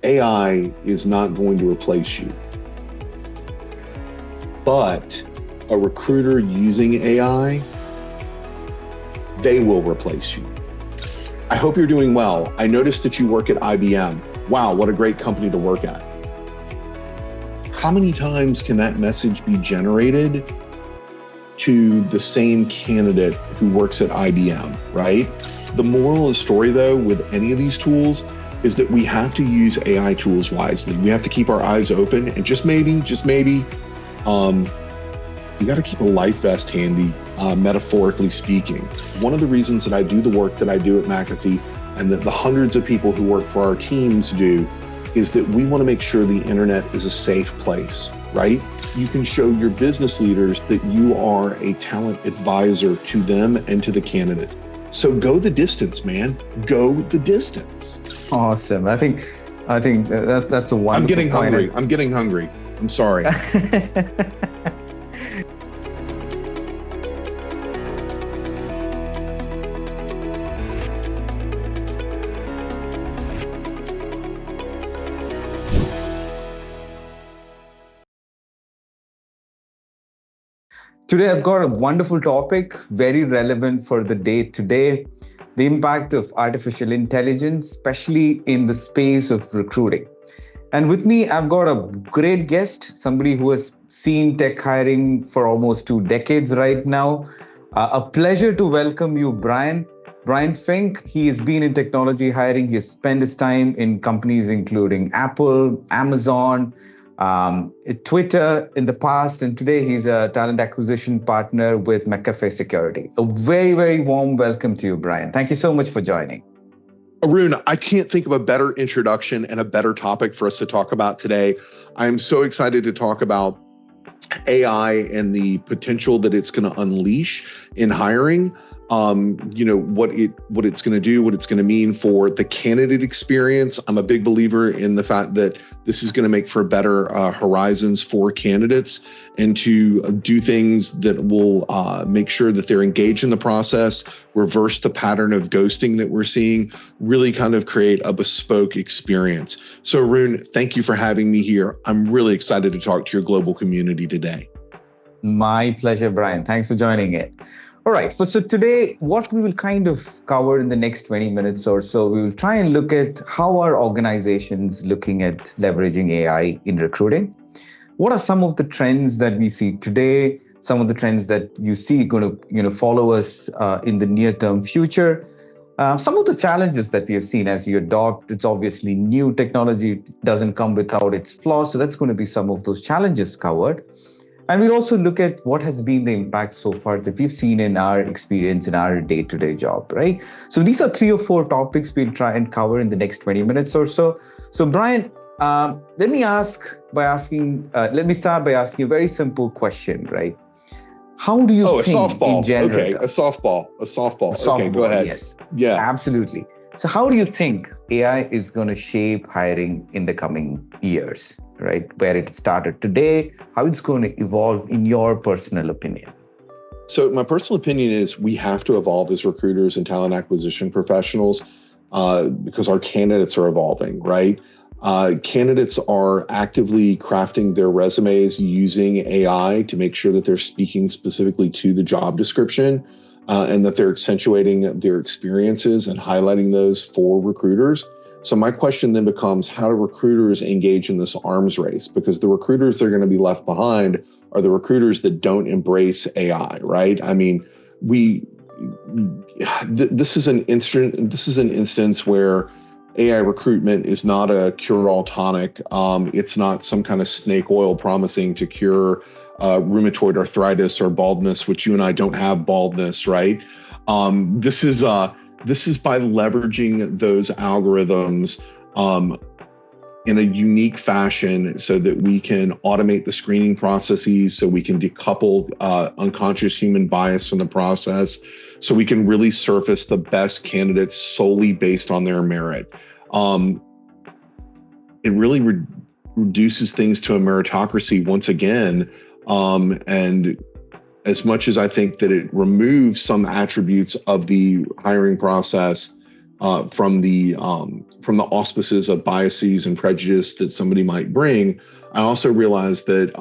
AI is not going to replace you, but a recruiter using AI, they will replace you. I hope you're doing well. I noticed that you work at IBM. Wow, what a great company to work at. How many times can that message be generated to the same candidate who works at IBM, right? The moral of the story, though, with any of these tools is that we have to use AI tools wisely. We have to keep our eyes open, and just maybe, you got to keep a life vest handy, metaphorically speaking. One of the reasons that I do the work that I do at McAfee, and that the hundreds of people who work for our teams do, is that we want to make sure the internet is a safe place, right? You can show your business leaders that you are a talent advisor to them and to the candidate. So go the distance, man. Go the distance. Awesome. I think that's a wonderful I'm getting point. hungry. I'm getting hungry. I'm sorry. Today, I've got a wonderful topic, very relevant for the day today, the impact of artificial intelligence, especially in the space of recruiting. And with me, I've got a great guest, somebody who has seen tech hiring for almost 2 decades right now. A pleasure to welcome you, Brian. Brian Fink. He has been in technology hiring. He has spent his time in companies including Apple, Amazon, Twitter in the past, and today he's a talent acquisition partner with McAfee Security. A very, very warm welcome to you, Brian. Thank you so much for joining. Arun, I can't think of a better introduction and a better topic for us to talk about today. I'm so excited to talk about AI and the potential that it's going to unleash in hiring. What it's going to do, what it's going to mean for the candidate experience. I'm a big believer in the fact that this is going to make for better horizons for candidates, and to do things that will make sure that they're engaged in the process, reverse the pattern of ghosting that we're seeing, really kind of create a bespoke experience. So Arun, thank you for having me here. I'm really excited to talk to your global community today. My pleasure, Brian. Thanks for joining it. All right, so today, what we will kind of cover in the next 20 minutes or so, we will try and look at how are organizations looking at leveraging AI in recruiting. What are some of the trends that we see today, some of the trends that you see going to follow us in the near-term future, some of the challenges that we have seen as you adopt. It's obviously new technology, doesn't come without its flaws, so that's going to be some of those challenges covered. And we'll also look at what has been the impact so far that we've seen in our experience in our day-to-day job, right? So these are 3 or 4 topics we'll try and cover in the next 20 minutes or so. So Brian, let me start by asking a very simple question, right? How do you think softball. In general? Okay, a softball. Okay, go ahead. Yes, yeah, absolutely. So how do you think AI is going to shape hiring in the coming years? Right? Where it started today, how it's going to evolve in your personal opinion? So my personal opinion is we have to evolve as recruiters and talent acquisition professionals because our candidates are evolving, right? Candidates are actively crafting their resumes using AI to make sure that they're speaking specifically to the job description and that they're accentuating their experiences and highlighting those for recruiters. So my question then becomes, how do recruiters engage in this arms race? Because the recruiters that are going to be left behind are the recruiters that don't embrace AI, right? I mean, this is an instance where AI recruitment is not a cure-all tonic. It's not some kind of snake oil promising to cure rheumatoid arthritis or baldness, which you and I don't have baldness, right? This is by leveraging those algorithms in a unique fashion so that we can automate the screening processes, so we can decouple unconscious human bias from the process, so we can really surface the best candidates solely based on their merit. It really reduces things to a meritocracy once again, and as much as I think that it removes some attributes of the hiring process, from the auspices of biases and prejudice that somebody might bring. I also realize that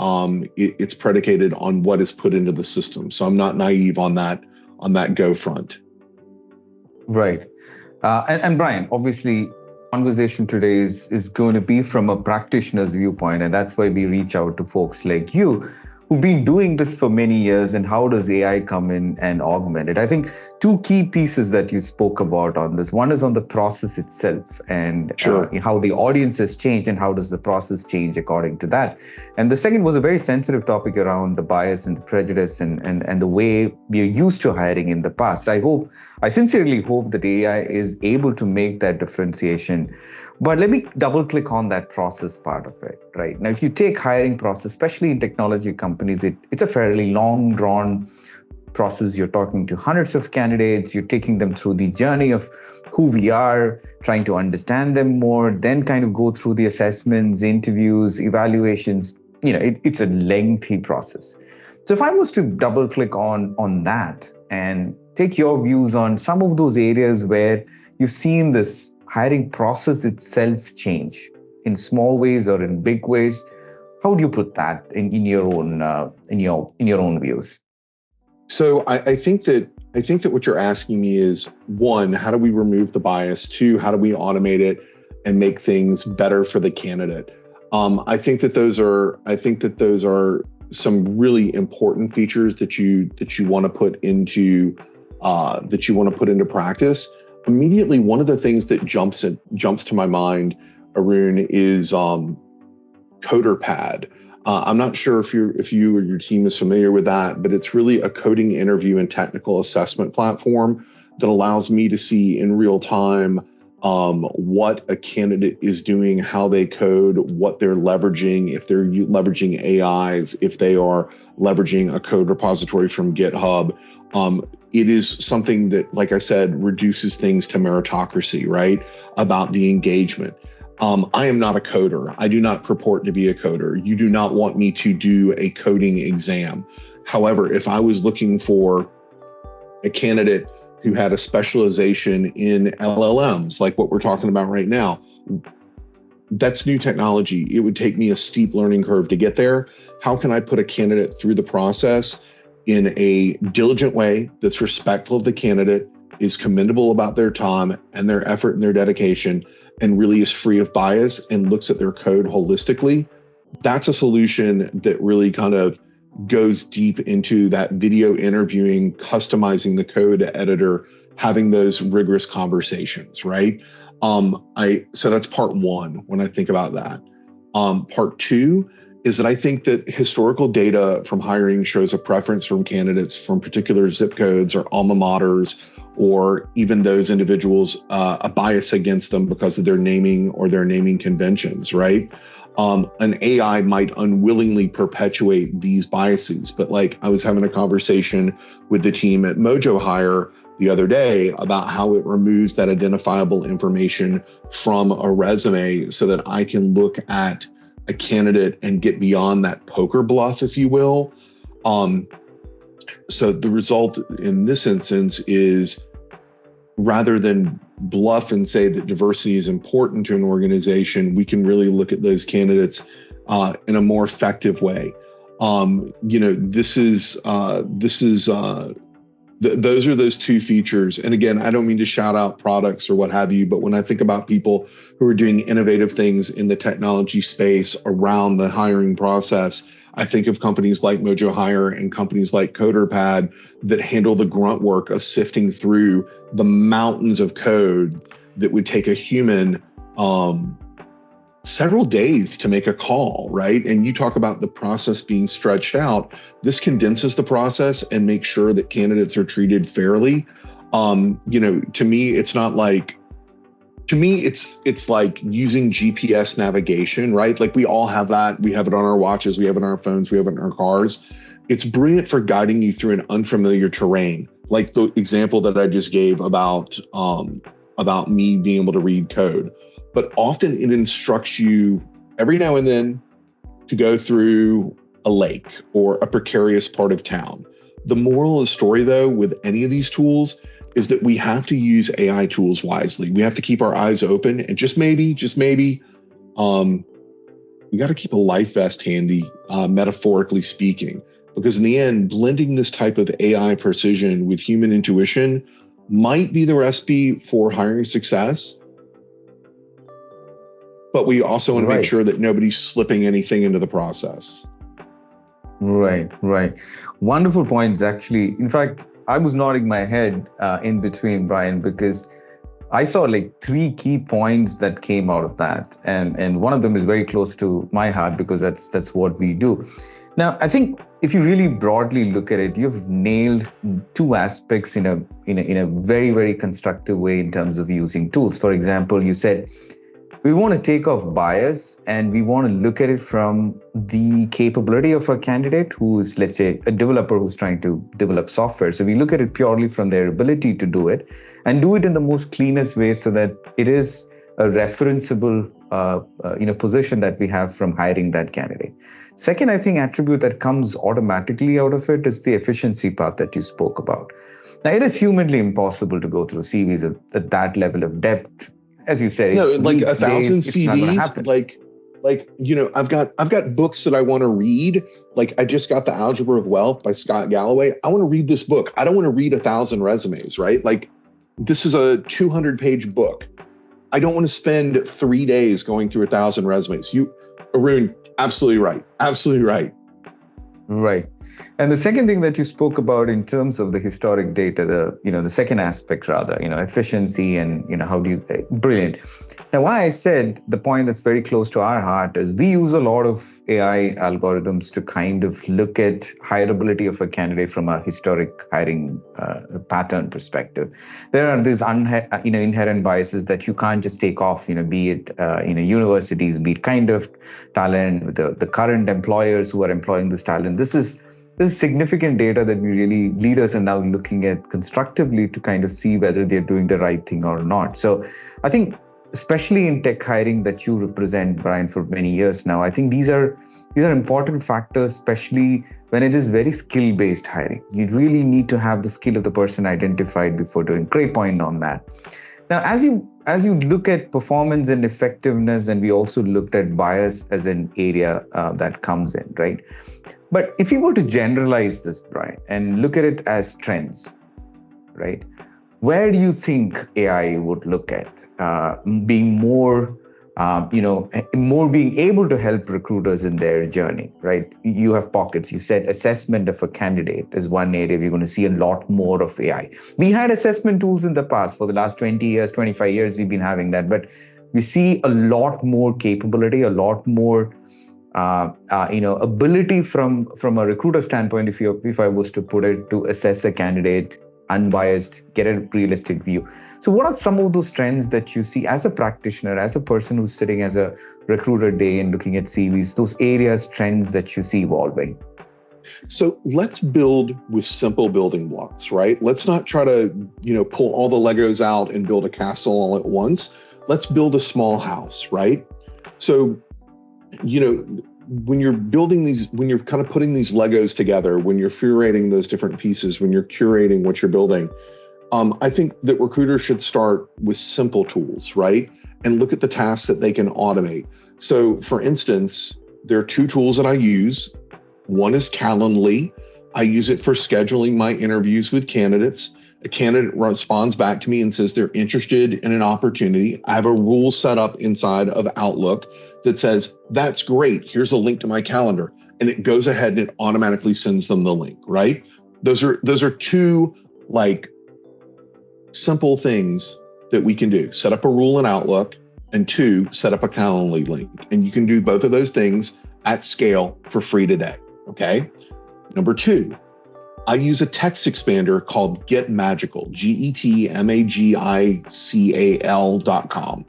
it's predicated on what is put into the system. So I'm not naive on that go front. Right. And Brian, obviously, conversation today is going to be from a practitioner's viewpoint, and that's why we reach out to folks like you who've been doing this for many years, and how does AI come in and augment it? I think two key pieces that you spoke about on this. One is on the process itself and how the audience has changed and how does the process change according to that. And the second was a very sensitive topic around the bias and the prejudice and the way we're used to hiring in the past. I sincerely hope that AI is able to make that differentiation. But let me double click on that process part of it, right? Now, if you take hiring process, especially in technology companies, it's a fairly long drawn process. You're talking to hundreds of candidates, you're taking them through the journey of who we are, trying to understand them more, then kind of go through the assessments, interviews, evaluations. It's a lengthy process. So if I was to double click on that and take your views on some of those areas where you've seen this hiring process itself change in small ways or in big ways, how do you put that in your own views? So I think that what you're asking me is, one, how do we remove the bias? Two, how do we automate it and make things better for the candidate? I think that those are some really important features that you want to put into practice. Immediately, one of the things that jumps to my mind, Arun, is CoderPad. I'm not sure if you or your team is familiar with that, but it's really a coding interview and technical assessment platform that allows me to see in real time what a candidate is doing, how they code, what they're leveraging, if they're leveraging AIs, if they are leveraging a code repository from GitHub. It is something that, like I said, reduces things to meritocracy, right? About the engagement. I am not a coder. I do not purport to be a coder. You do not want me to do a coding exam. However, if I was looking for a candidate who had a specialization in LLMs, like what we're talking about right now, that's new technology. It would take me a steep learning curve to get there. How can I put a candidate through the process in a diligent way that's respectful of the candidate, is commendable about their time and their effort and their dedication, and really is free of bias and looks at their code holistically? That's a solution that really kind of goes deep into that video interviewing, customizing the code editor, having those rigorous conversations, right? So that's part one when I think about that. Part two is that I think that historical data from hiring shows a preference from candidates from particular zip codes or alma maters, or even those individuals, a bias against them because of their naming or their naming conventions, right? An AI might unwillingly perpetuate these biases, but like I was having a conversation with the team at Mojo Hire the other day about how it removes that identifiable information from a resume so that I can look at a candidate and get beyond that poker bluff, if you will. So the result in this instance is, rather than bluff and say that diversity is important to an organization, we can really look at those candidates in a more effective way. Those are those two features. And again, I don't mean to shout out products or what have you, but when I think about people who are doing innovative things in the technology space around the hiring process, I think of companies like Mojo Hire and companies like CoderPad that handle the grunt work of sifting through the mountains of code that would take a human several days to make a call, right? And you talk about the process being stretched out. This condenses the process and makes sure that candidates are treated fairly. To me, it's not like, it's like using GPS navigation, right? Like we all have that. We have it on our watches, we have it on our phones, we have it in our cars. It's brilliant for guiding you through an unfamiliar terrain. Like the example that I just gave about me being able to read code. But often it instructs you every now and then to go through a lake or a precarious part of town. The moral of the story, though, with any of these tools is that we have to use AI tools wisely. We have to keep our eyes open, and just maybe, we got to keep a life vest handy, metaphorically speaking, because in the end, blending this type of AI precision with human intuition might be the recipe for hiring success. But we also want to make sure that nobody's slipping anything into the process. Right. Wonderful points, actually. In fact, I was nodding my head in between, Brian, because I saw like 3 key points that came out of that. And one of them is very close to my heart because that's what we do. Now, I think if you really broadly look at it, you've nailed 2 aspects in a very, very constructive way in terms of using tools. For example, you said, we want to take off bias and we want to look at it from the capability of a candidate who's, let's say, a developer who's trying to develop software. So we look at it purely from their ability to do it and do it in the most cleanest way so that it is a referenceable position that we have from hiring that candidate. Second, I think attribute that comes automatically out of it is the efficiency part that you spoke about. Now, it is humanly impossible to go through CVs at that level of depth. As you said, no, like 1,000 days, CVs, I've got books that I want to read. Like I just got The Algebra of Wealth by Scott Galloway. I want to read this book. I don't want to read 1,000 resumes, right? Like this is a 200-page book. I don't want to spend 3 days going through 1,000 resumes. Arun, absolutely right. Absolutely right. Right. And the second thing that you spoke about in terms of the historic data, the second aspect rather, efficiency and, how do you, brilliant. Now, why I said the point that's very close to our heart is we use a lot of AI algorithms to kind of look at hireability of a candidate from a historic hiring pattern perspective. There are these inherent biases that you can't just take off, be it universities, be it kind of talent, the current employers who are employing this talent. This is significant data that we really leaders are now looking at constructively to kind of see whether they're doing the right thing or not. So I think, especially in tech hiring that you represent, Brian, for many years now, I think these are important factors, especially when it is very skill-based hiring. You really need to have the skill of the person identified before doing. Great point on that. Now, as you look at performance and effectiveness, and we also looked at bias as an area that comes in, right? But if you were to generalize this, Brian, and look at it as trends, right? Where do you think AI would look at being more being able to help recruiters in their journey, right? You have pockets. You said assessment of a candidate is one area we're going to see a lot more of AI. We had assessment tools in the past. For the last 20 years, 25 years, we've been having that. But we see a lot more capability, a lot more ability from a recruiter standpoint, if I was to put it, to assess a candidate unbiased, get a realistic view. So what are some of those trends that you see as a practitioner, as a person who's sitting as a recruiter day and looking at CVs, those areas, trends that you see evolving? So let's build with simple building blocks, right? Let's not try to, pull all the Legos out and build a castle all at once. Let's build a small house, right? So when you're building when you're kind of putting these Legos together, when you're curating those different pieces, when you're curating what you're building, I think that recruiters should start with simple tools, right? And look at the tasks that they can automate. So for instance, there are 2 tools that I use. One is Calendly. I use it for scheduling my interviews with candidates. A candidate responds back to me and says they're interested in an opportunity. I have a rule set up inside of Outlook that says, that's great. Here's a link to my calendar. And it goes ahead and it automatically sends them the link, right? Those are 2 simple things that we can do. Set up a rule in Outlook, and 2, set up a Calendly link. And you can do both of those things at scale for free today, okay? Number 2, I use a text expander called Get Magical, GetMagical.com.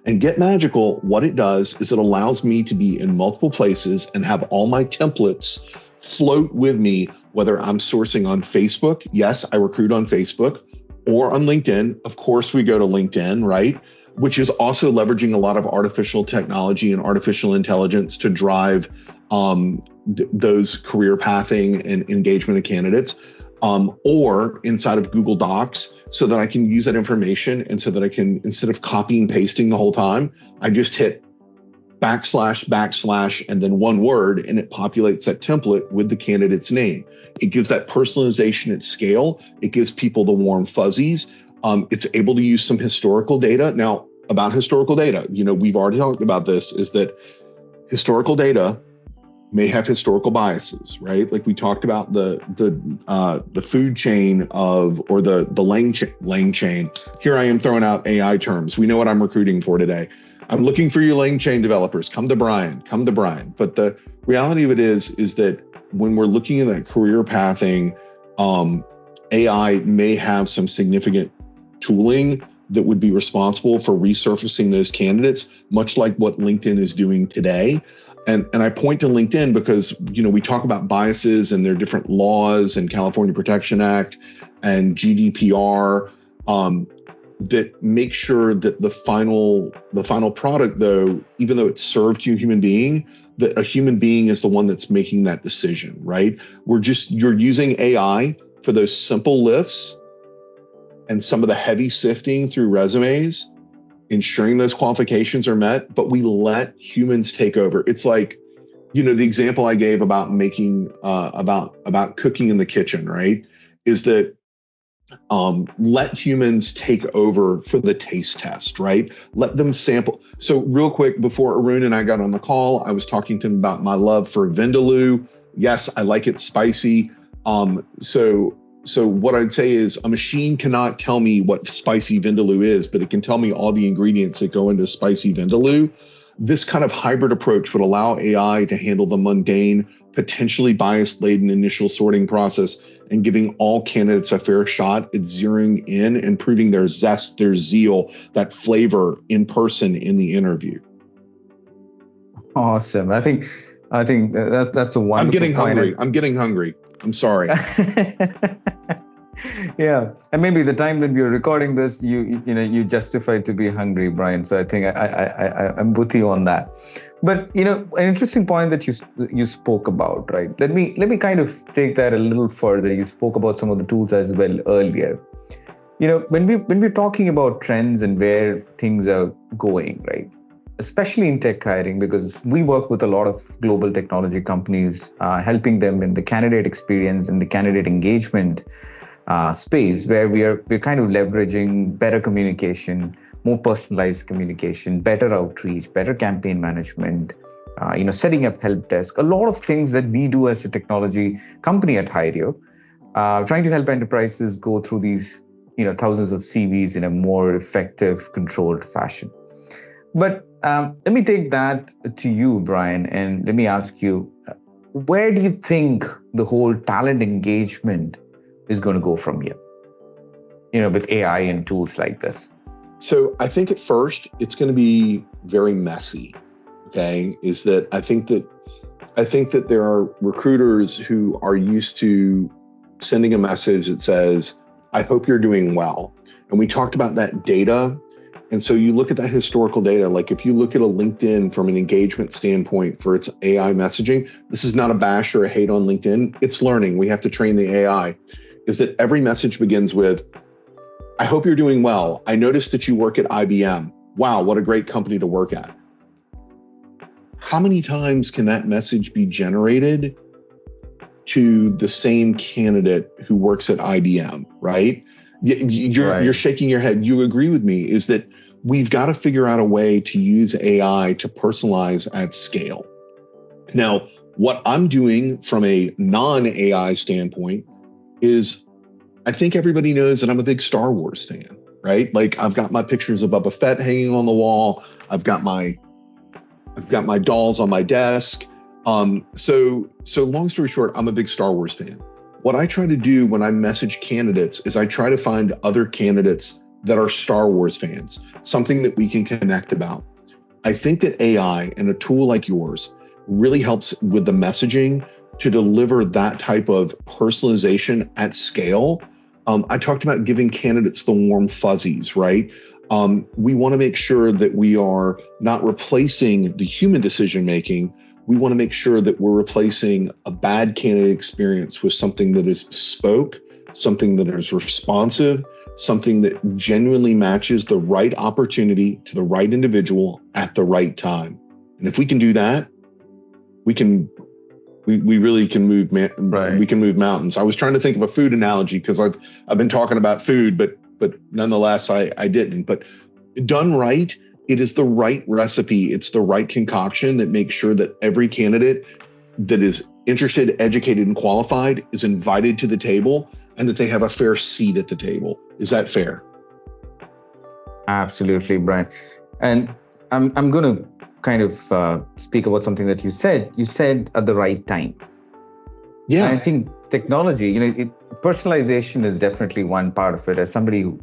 And Get Magical, what it does is it allows me to be in multiple places and have all my templates float with me, whether I'm sourcing on Facebook. Yes, I recruit on Facebook, or on LinkedIn. Of course, we go to LinkedIn, right? Which is also leveraging a lot of artificial technology and artificial intelligence to drive those career pathing and engagement of candidates. or inside of Google Docs so that I can use that information, and so that I can, instead of copying and pasting the whole time, I just hit // and then one word, and it populates that template with the candidate's name. It gives that personalization at scale. It gives people the warm fuzzies. It's able to use some historical data. Now, about historical data, we've already talked about this, is that historical data may have historical biases, right? Like we talked about the food chain or the Lang chain. Here I am throwing out AI terms. We know what I'm recruiting for today. I'm looking for you Lang chain developers. Come to Brian. But the reality of it is that when we're looking at that career pathing, AI may have some significant tooling that would be responsible for resurfacing those candidates, much like what LinkedIn is doing today. And I point to LinkedIn because, we talk about biases and their different laws and California Protection Act and GDPR, that make sure that the final product, though, even though it's served to a human being, that a human being is the one that's making that decision, right? You're using AI for those simple lifts and some of the heavy sifting through resumes, ensuring those qualifications are met, but we let humans take over. It's like, the example I gave about making, about cooking in the kitchen, right? Is that let humans take over for the taste test, right? Let them sample. So real quick, before Arun and I got on the call, I was talking to him about my love for vindaloo. Yes, I like it spicy. So what I'd say is a machine cannot tell me what spicy vindaloo is, but it can tell me all the ingredients that go into spicy vindaloo. This kind of hybrid approach would allow AI to handle the mundane, potentially bias-laden initial sorting process and giving all candidates a fair shot at zeroing in and proving their zest, their zeal, that flavor in person in the interview. Awesome. I think that's a wonderful point. I'm getting hungry. I'm sorry. Yeah, and maybe the time that we are recording this, you justified to be hungry, Brian. So I think I'm with you on that. But an interesting point that you spoke about, right? Let me kind of take that a little further. You spoke about some of the tools as well earlier. When we're talking about trends and where things are going, right? Especially in tech hiring, because we work with a lot of global technology companies, helping them in the candidate experience and the candidate engagement space, where we're kind of leveraging better communication, more personalized communication, better outreach, better campaign management, setting up help desk, a lot of things that we do as a technology company at Hyreo, trying to help enterprises go through these, thousands of CVs in a more effective, controlled fashion. But let me take that to you, Brian, and let me ask you, where do you think the whole talent engagement is going to go from here, with AI and tools like this? So I think at first it's going to be very messy. Okay. I think that there are recruiters who are used to sending a message that says, I hope you're doing well. And we talked about that data. And so you look at that historical data, like if you look at a LinkedIn from an engagement standpoint for its AI messaging, this is not a bash or a hate on LinkedIn. It's learning. We have to train the AI. Is that every message begins with, I hope you're doing well. I noticed that you work at IBM. Wow, what a great company to work at. How many times can that message be generated to the same candidate who works at IBM, right? You're shaking your head. You agree with me, is that we've got to figure out a way to use AI to personalize at scale. Now, what I'm doing from a non-AI standpoint is, I think everybody knows that I'm a big Star Wars fan, right? Like I've got my pictures of Boba Fett hanging on the wall. I've got my dolls on my desk. So long story short, I'm a big Star Wars fan. What I try to do when I message candidates is I try to find other candidates that are Star Wars fans, something that we can connect about. I think that AI and a tool like yours really helps with the messaging to deliver that type of personalization at scale. I talked about giving candidates the warm fuzzies, right? We want to make sure that we are not replacing the human decision-making. We want to make sure that we're replacing a bad candidate experience with something that is bespoke, something that is responsive, something that genuinely matches the right opportunity to the right individual at the right time. And if we can do that, we really can move Right. we can move mountains. I was trying to think of a food analogy because I've been talking about food, but nonetheless I didn't. But done right, it is the right recipe. It's the right concoction that makes sure that every candidate that is interested, educated, and qualified is invited to the table and that they have a fair seat at the table. Is that fair? Absolutely, Brian. And I'm going to kind of speak about something that you said. You said at the right time. Yeah. And I think technology, personalization is definitely one part of it. As somebody who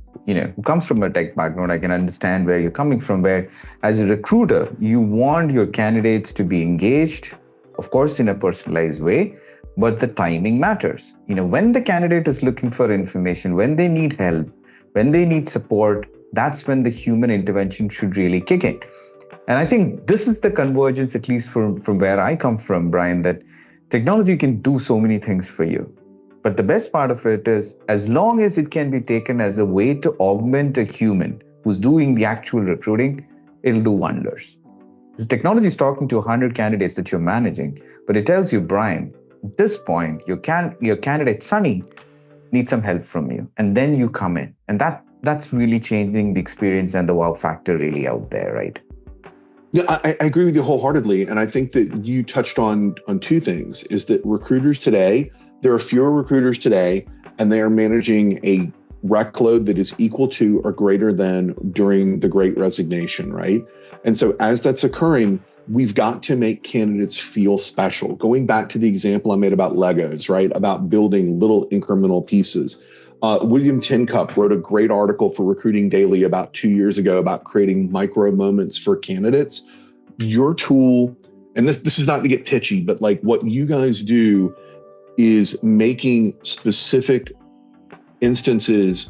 comes from a tech background, I can understand where you're coming from, where as a recruiter, you want your candidates to be engaged, of course, in a personalized way, but the timing matters. When the candidate is looking for information, when they need help, when they need support, that's when the human intervention should really kick in. And I think this is the convergence, at least from where I come from, Brian, that technology can do so many things for you. But the best part of it is, as long as it can be taken as a way to augment a human who's doing the actual recruiting, it'll do wonders. This technology is talking to 100 candidates that you're managing, but it tells you, Brian, at this point, your candidate, Sunny, needs some help from you. And then you come in. And that's really changing the experience and the wow factor really out there, right? Yeah, I agree with you wholeheartedly. And I think that you touched on two things, is that recruiters today, there are fewer recruiters today, and they are managing a rec load that is equal to or greater than during the Great Resignation, right? And so as that's occurring, we've got to make candidates feel special. Going back to the example I made about Legos, right? About building little incremental pieces. William Tincup wrote a great article for Recruiting Daily about 2 years ago about creating micro moments for candidates. Your tool, and this is not to get pitchy, but like what you guys do is making specific instances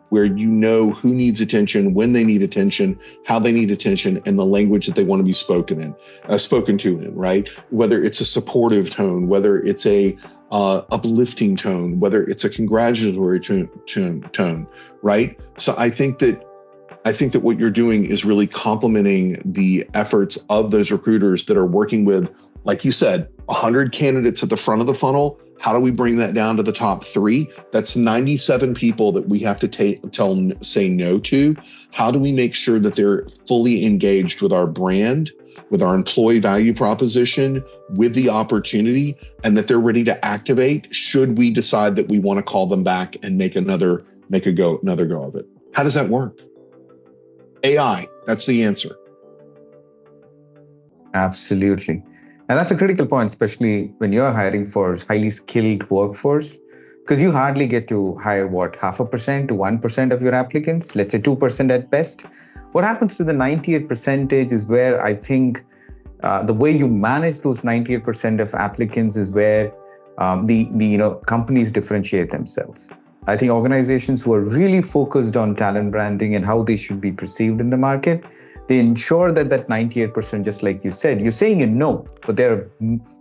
where you know who needs attention, when they need attention, how they need attention, and the language that they want to be spoken to in, right? Whether it's a supportive tone, whether it's a uplifting tone, whether it's a congratulatory tone, right? So I think that what you're doing is really complementing the efforts of those recruiters that are working with, like you said, 100 candidates at the front of the funnel. How do we bring that down to the top 3? That's 97 people that we have to say no to. How do we make sure that they're fully engaged with our brand, with our employee value proposition, with the opportunity, and that they're ready to activate should we decide that we want to call them back and make another go of it? How does that work? AI, that's the answer. Absolutely. And that's a critical point, especially when you're hiring for highly skilled workforce, because you hardly get to hire 0.5% to 1% of your applicants, let's say 2% at best. What happens to the 98% is where I think the way you manage those 98% of applicants is where the companies differentiate themselves. I think organizations who are really focused on talent branding and how they should be perceived in the market, they ensure that 98%, just like you said, you're saying a no, but there are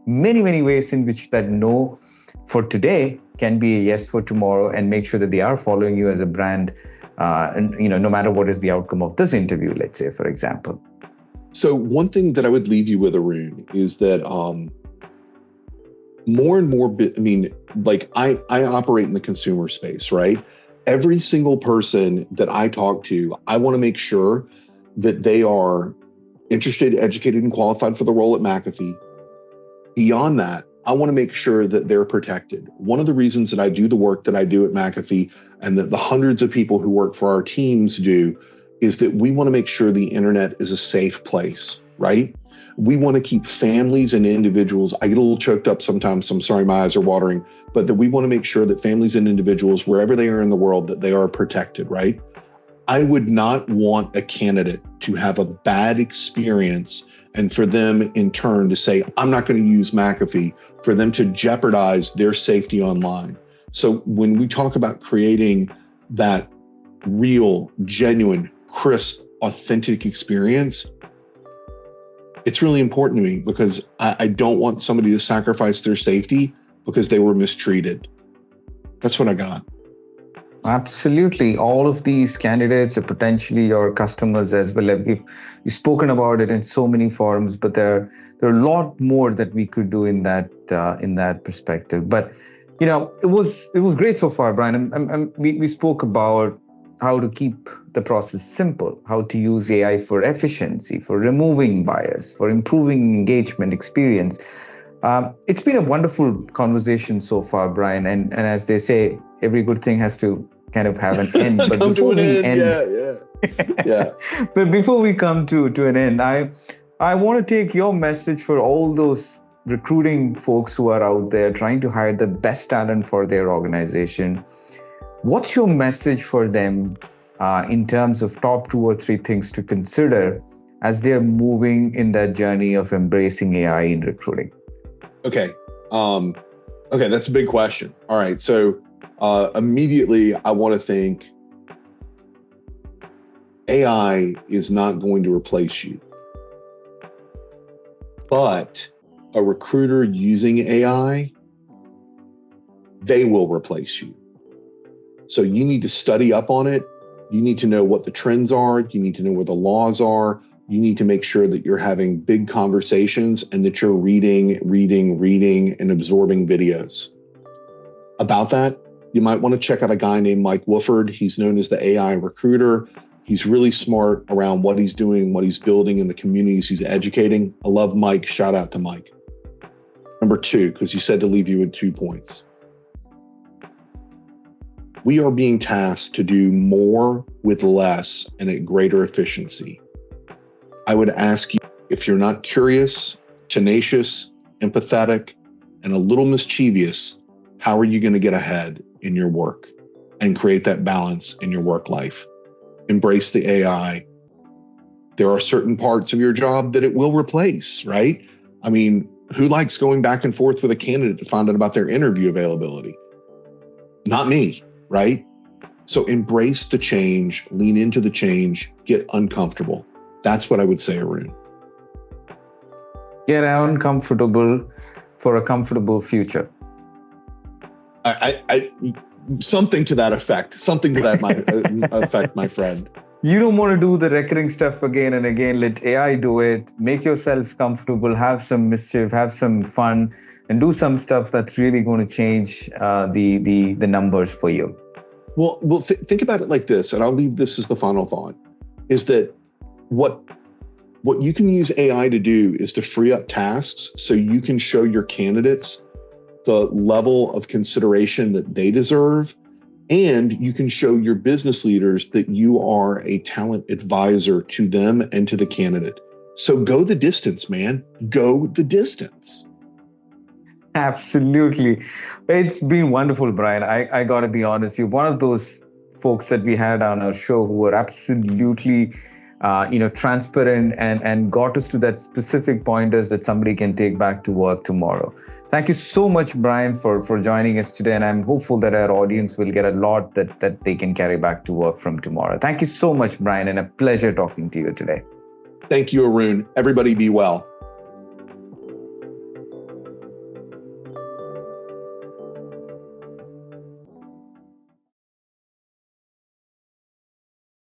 many, many ways in which that no for today can be a yes for tomorrow, and make sure that they are following you as a brand, and no matter what is the outcome of this interview, let's say, for example. So one thing that I would leave you with, Arun, is that more and more, I operate in the consumer space, right? Every single person that I talk to, I want to make sure that they are interested, educated, and qualified for the role at McAfee. Beyond that, I want to make sure that they're protected. One of the reasons that I do the work that I do at McAfee, and that the hundreds of people who work for our teams do, is that we want to make sure the internet is a safe place, right? We want to keep families and individuals, I get a little choked up sometimes, so I'm sorry, my eyes are watering, but that we want to make sure that families and individuals, wherever they are in the world, that they are protected, right? I would not want a candidate to have a bad experience and for them in turn to say, I'm not going to use McAfee, for them to jeopardize their safety online. So when we talk about creating that real, genuine, crisp, authentic experience, it's really important to me, because I don't want somebody to sacrifice their safety because they were mistreated. That's what I got. Absolutely. All of these candidates are potentially your customers as well. We've spoken about it in so many forums, but there are a lot more that we could do in that perspective. But it was great so far, Brian. We spoke about how to keep the process simple, how to use AI for efficiency, for removing bias, for improving engagement experience. It's been a wonderful conversation so far, Brian. And as they say, every good thing has to kind of have an end. But Come to before an we end. end, Yeah. but before we come to an end, I want to take your message for all those recruiting folks who are out there trying to hire the best talent for their organization. What's your message for them in terms of top 2 or 3 things to consider as they're moving in that journey of embracing AI in recruiting? Okay. That's a big question. All right. So immediately I want to think AI is not going to replace you, but a recruiter using AI, they will replace you. So you need to study up on it. You need to know what the trends are. You need to know where the laws are. You need to make sure that you're having big conversations and that you're reading, and absorbing videos. About that, you might want to check out a guy named Mike Wooford. He's known as the AI recruiter. He's really smart around what he's doing, what he's building in the communities he's educating. I love Mike. Shout out to Mike. Number 2, because you said to leave you with 2 points. We are being tasked to do more with less and at greater efficiency. I would ask you, if you're not curious, tenacious, empathetic, and a little mischievous, how are you going to get ahead in your work and create that balance in your work life? Embrace the AI. There are certain parts of your job that it will replace, right? I mean, who likes going back and forth with a candidate to find out about their interview availability? Not me, right? So embrace the change, lean into the change, get uncomfortable. That's what I would say, Arun. Get uncomfortable for a comfortable future. I something to that effect. Something to that effect, my friend. You don't want to do the recurring stuff again and again. Let AI do it. Make yourself comfortable. Have some mischief. Have some fun, and do some stuff that's really going to change the numbers for you. Well, think about it like this, and I'll leave this as the final thought: is that what you can use AI to do is to free up tasks so you can show your candidates the level of consideration that they deserve, and you can show your business leaders that you are a talent advisor to them and to the candidate. So go the distance, man. Go the distance. Absolutely. It's been wonderful, Brian. I got to be honest. You're one of those folks that we had on our show who were absolutely transparent and got us to that specific pointers that somebody can take back to work tomorrow. Thank you so much, Brian, for joining us today. And I'm hopeful that our audience will get a lot that they can carry back to work from tomorrow. Thank you so much, Brian, and a pleasure talking to you today. Thank you, Arun. Everybody be well.